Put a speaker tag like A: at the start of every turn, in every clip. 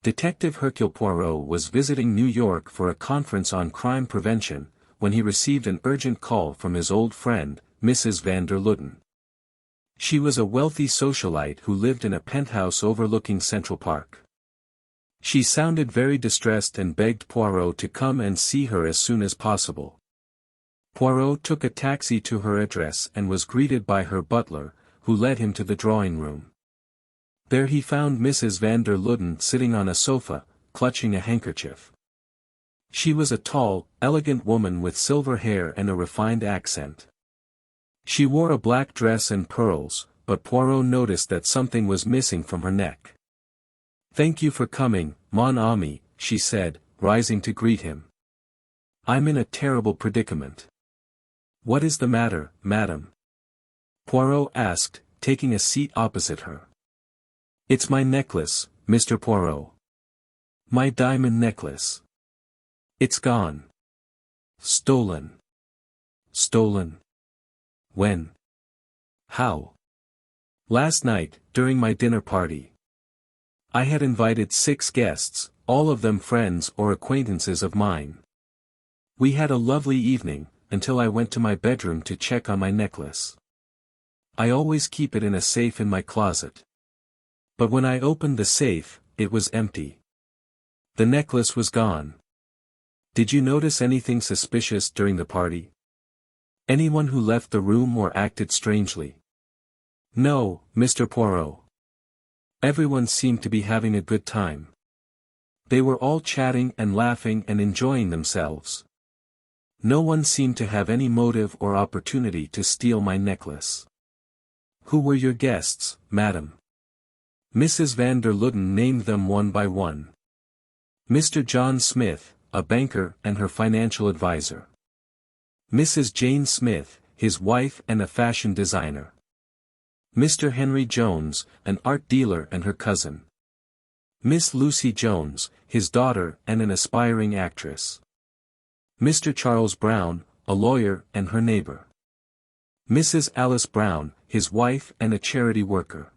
A: Detective Hercule Poirot was visiting New York for a conference on crime prevention, when he received an urgent call from his old friend, Mrs. van der Luden. She was a wealthy socialite who lived in a penthouse overlooking Central Park. She sounded very distressed and begged Poirot to come and see her as soon as possible. Poirot took a taxi to her address and was greeted by her butler, who led him to the drawing room. There he found Mrs. van der Luden sitting on a sofa, clutching a handkerchief. She was a tall, elegant woman with silver hair and a refined accent. She wore a black dress and pearls, but Poirot noticed that something was missing from her neck. "Thank you for coming, mon ami," she said, rising to greet him. "I'm in a terrible predicament." "What is the matter, madam?" Poirot asked, taking a seat opposite her. "It's my necklace, Mr. Poirot. My diamond necklace. It's gone. Stolen." "Stolen? When? How?" "Last night, during my dinner party. I had invited 6 guests, all of them friends or acquaintances of mine. We had a lovely evening, until I went to my bedroom to check on my necklace. I always keep it in a safe in my closet. But when I opened the safe, it was empty. The necklace was gone. Did you notice anything suspicious during the party? Anyone who left the room or acted strangely?" "No, Mr. Poirot. Everyone seemed to be having a good time. They were all chatting and laughing and enjoying themselves. No one seemed to have any motive or opportunity to steal my necklace." "Who were your guests, madam?" Mrs. van der Luden named them one by one. Mr. John Smith, a banker and her financial advisor. Mrs. Jane Smith, his wife and a fashion designer. Mr. Henry Jones, an art dealer and her cousin. Miss Lucy Jones, his daughter and an aspiring actress. Mr. Charles Brown, a lawyer and her neighbor. Mrs. Alice Brown, his wife and a charity worker.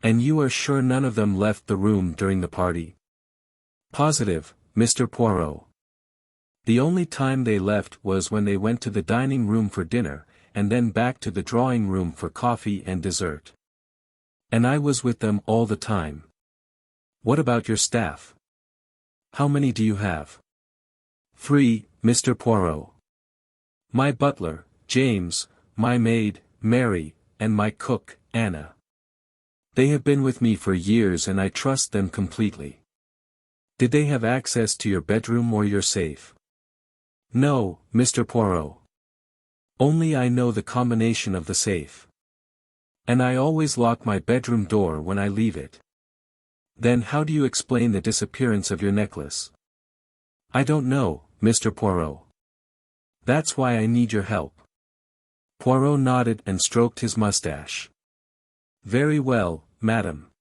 A: "And you are sure none of them left the room during the party?" "Positive, Mr. Poirot. The only time they left was when they went to the dining room for dinner, and then back to the drawing room for coffee and dessert. And I was with them all the time." "What about your staff? How many do you have?" "3, Mr. Poirot. My butler, James, my maid, Mary, and my cook, Anna. They have been with me for years and I trust them completely." "Did they have access to your bedroom or your safe?" "No, Mr. Poirot. Only I know the combination of the safe. And I always lock my bedroom door when I leave it." "Then how do you explain the disappearance of your necklace?" "I don't know, Mr. Poirot. That's why I need your help." Poirot nodded and stroked his mustache. "Very well, madam.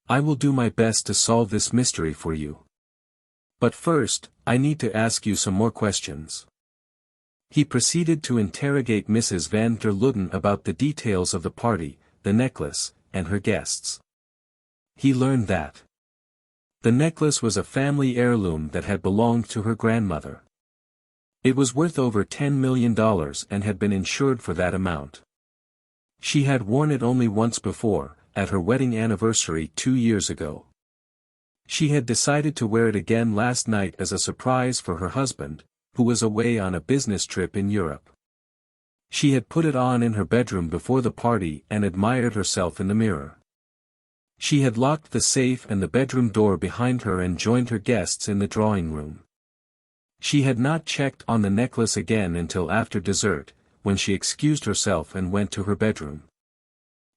A: I will do my best to solve this mystery for you. But first, I need to ask you some more questions." He proceeded to interrogate Mrs. van der Luden about the details of the party, the necklace, and her guests. He learned that the necklace was a family heirloom that had belonged to her grandmother. It was worth over $10 million and had been insured for that amount. She had worn it only once before, at her wedding anniversary 2 years ago. She had decided to wear it again last night as a surprise for her husband, who was away on a business trip in Europe. She had put it on in her bedroom before the party and admired herself in the mirror. She had locked the safe and the bedroom door behind her and joined her guests in the drawing room. She had not checked on the necklace again until after dessert, when she excused herself and went to her bedroom.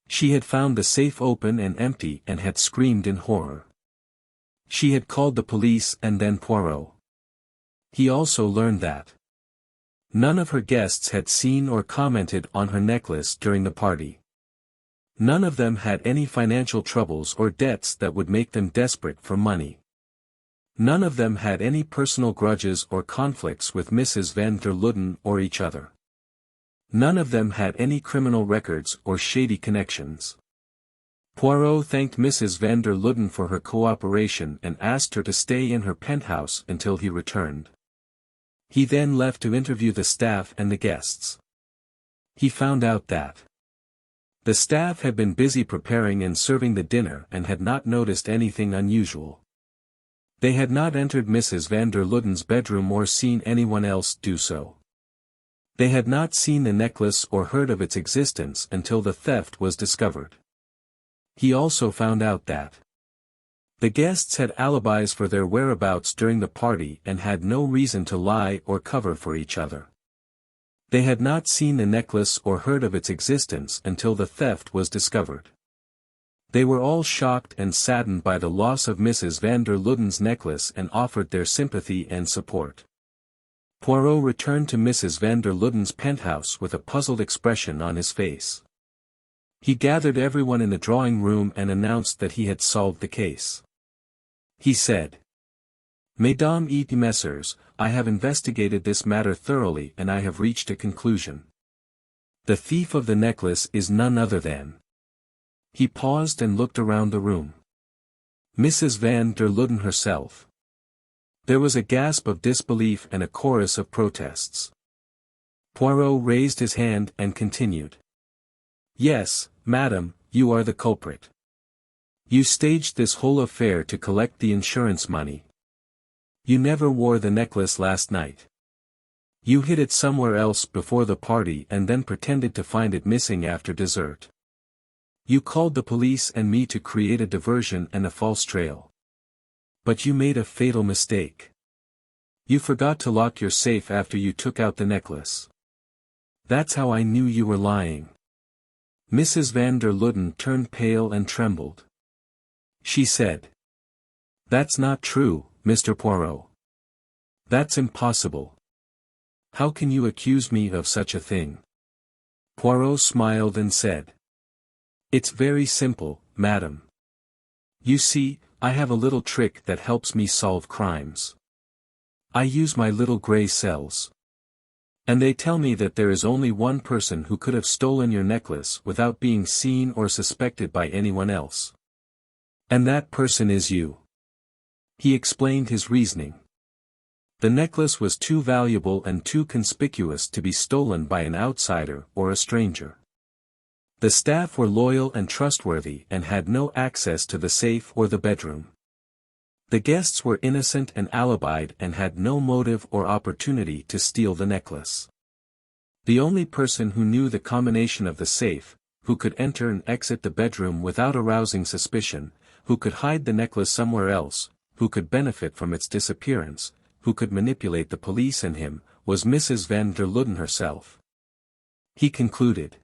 A: She had found the safe open and empty and had screamed in horror. She had called the police and then Poirot. He also learned that none of her guests had seen or commented on her necklace during the party. None of them had any financial troubles or debts that would make them desperate for money. None of them had any personal grudges or conflicts with Mrs. van der Luden or each other. None of them had any criminal records or shady connections. Poirot thanked Mrs. van der Luden for her cooperation and asked her to stay in her penthouse until he returned. He then left to interview the staff and the guests. He found out that the staff had been busy preparing and serving the dinner and had not noticed anything unusual. They had not entered Mrs. van der Luden's bedroom or seen anyone else do so. They had not seen the necklace or heard of its existence until the theft was discovered. He also found out that the guests had alibis for their whereabouts during the party and had no reason to lie or cover for each other. They had not seen the necklace or heard of its existence until the theft was discovered. They were all shocked and saddened by the loss of Mrs. van der Luden's necklace and offered their sympathy and support. Poirot returned to Mrs. van der Luden's penthouse with a puzzled expression on his face. He gathered everyone in the drawing room and announced that he had solved the case. He said, "Mesdames et messieurs, I have investigated this matter thoroughly and I have reached a conclusion. The thief of the necklace is none other than—" He paused and looked around the room. Mrs. van der Luden herself. There was a gasp of disbelief and a chorus of protests. Poirot raised his hand and continued. "Yes, madam, you are the culprit. You staged this whole affair to collect the insurance money. You never wore the necklace last night. You hid it somewhere else before the party and then pretended to find it missing after dessert. You called the police and me to create a diversion and a false trail. But you made a fatal mistake. You forgot to lock your safe after you took out the necklace. That's how I knew you were lying." Mrs. van der Luden turned pale and trembled. She said, "That's not true, Mr. Poirot. That's impossible. How can you accuse me of such a thing?" Poirot smiled and said, "It's very simple, madam. You see, I have a little trick that helps me solve crimes. I use my little gray cells. And they tell me that there is only one person who could have stolen your necklace without being seen or suspected by anyone else. And that person is you." He explained his reasoning. The necklace was too valuable and too conspicuous to be stolen by an outsider or a stranger. The staff were loyal and trustworthy and had no access to the safe or the bedroom. The guests were innocent and alibied and had no motive or opportunity to steal the necklace. The only person who knew the combination of the safe, who could enter and exit the bedroom without arousing suspicion, who could hide the necklace somewhere else, who could benefit from its disappearance, who could manipulate the police and him, was Mrs. van der Luden herself. He concluded,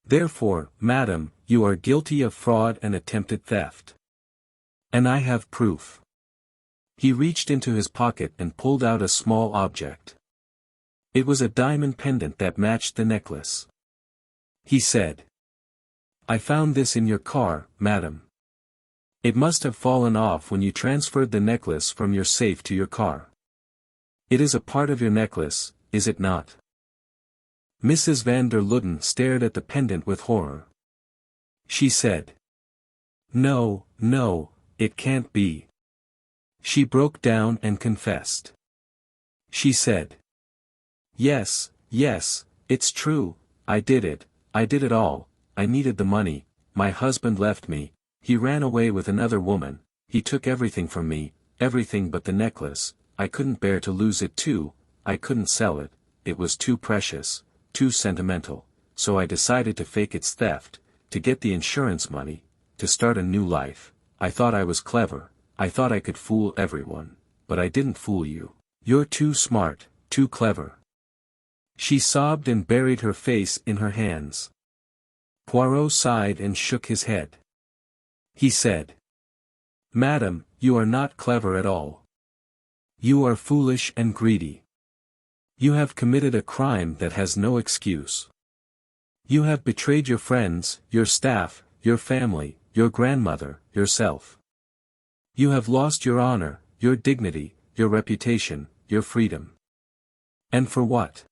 A: "Therefore, madam, you are guilty of fraud and attempted theft. And I have proof." He reached into his pocket and pulled out a small object. It was a diamond pendant that matched the necklace. He said, "I found this in your car, madam. It must have fallen off when you transferred the necklace from your safe to your car. It is a part of your necklace, is it not?" Mrs. van der Luden stared at the pendant with horror. She said, "No, no, it can't be." She broke down and confessed. She said, "Yes, yes, it's true, I did it all, I needed the money, my husband left me, he ran away with another woman, he took everything from me, everything but the necklace, I couldn't bear to lose it too, I couldn't sell it, it was too precious, too sentimental, so I decided to fake its theft, to get the insurance money, to start a new life. I thought I was clever, I thought I could fool everyone, but I didn't fool you. You're too smart, too clever." She sobbed and buried her face in her hands. Poirot sighed and shook his head. He said, "Madam, you are not clever at all. You are foolish and greedy. You have committed a crime that has no excuse. You have betrayed your friends, your staff, your family, your grandmother, yourself. You have lost your honor, your dignity, your reputation, your freedom. And for what?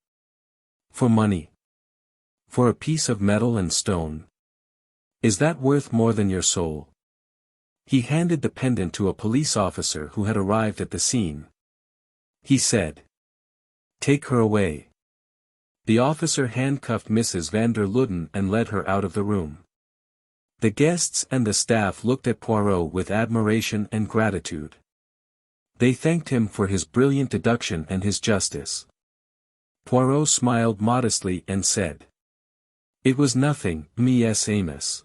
A: For money. For a piece of metal and stone. Is that worth more than your soul? He handed the pendant to a police officer who had arrived at the scene. He said, "Take her away." The officer handcuffed Mrs. van der Luden and led her out of the room. The guests and the staff looked at Poirot with admiration and gratitude. They thanked him for his brilliant deduction and his justice. Poirot smiled modestly and said, "It was nothing, Miss Amos.